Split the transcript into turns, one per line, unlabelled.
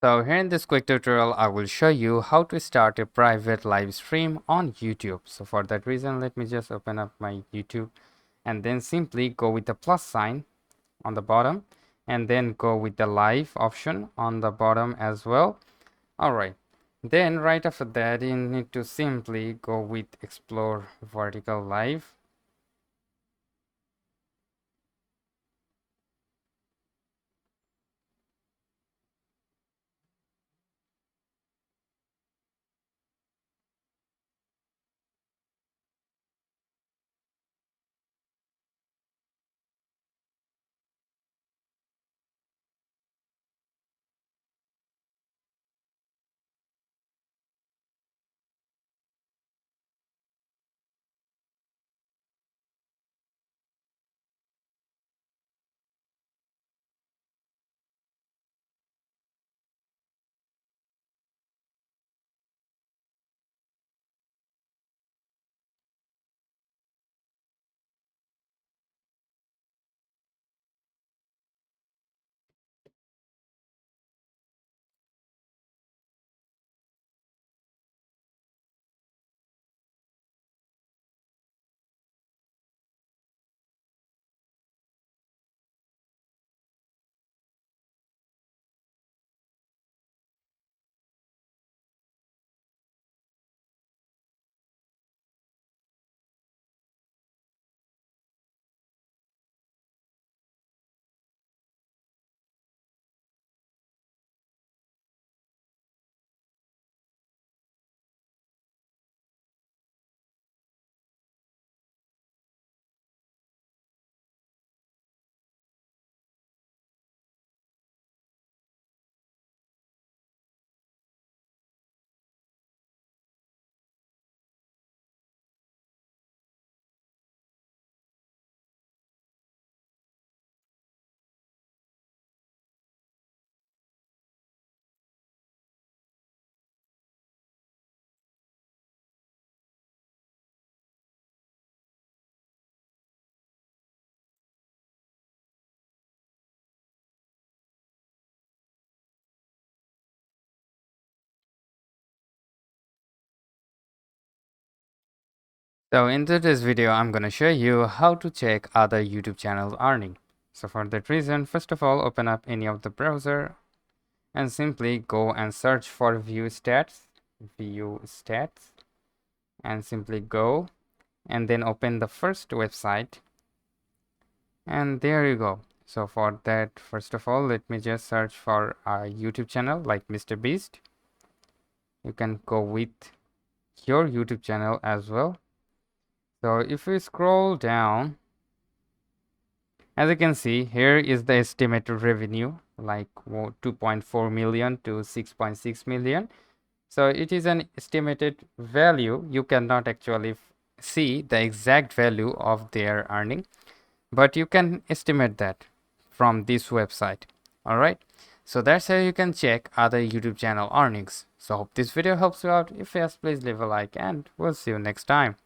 So here in this quick tutorial, I will show you how to start a private live stream on YouTube. So for that reason, let me just open up my YouTube and then simply go with the plus sign on the bottom and then go with the live option on the bottom as well. Alright, then right after that, you need to simply go with explore vertical live. So in today's video, I'm going to show you how to check other YouTube channels earning. So for that reason, first of all, open up any of the browser and simply go and search for view stats, and simply go and then open the first website and there you go. So for that, first of all, let me just search for a YouTube channel like Mr. Beast. You can go with your YouTube channel as well. So if we scroll down, as you can see, here is the estimated revenue like 2.4 million to 6.6 million. So it is an estimated value. You cannot actually see the exact value of their earning, but you can estimate that from this website. All right. So that's how you can check other YouTube channel earnings. So hope this video helps you out. If yes, please leave a like and we'll see you next time.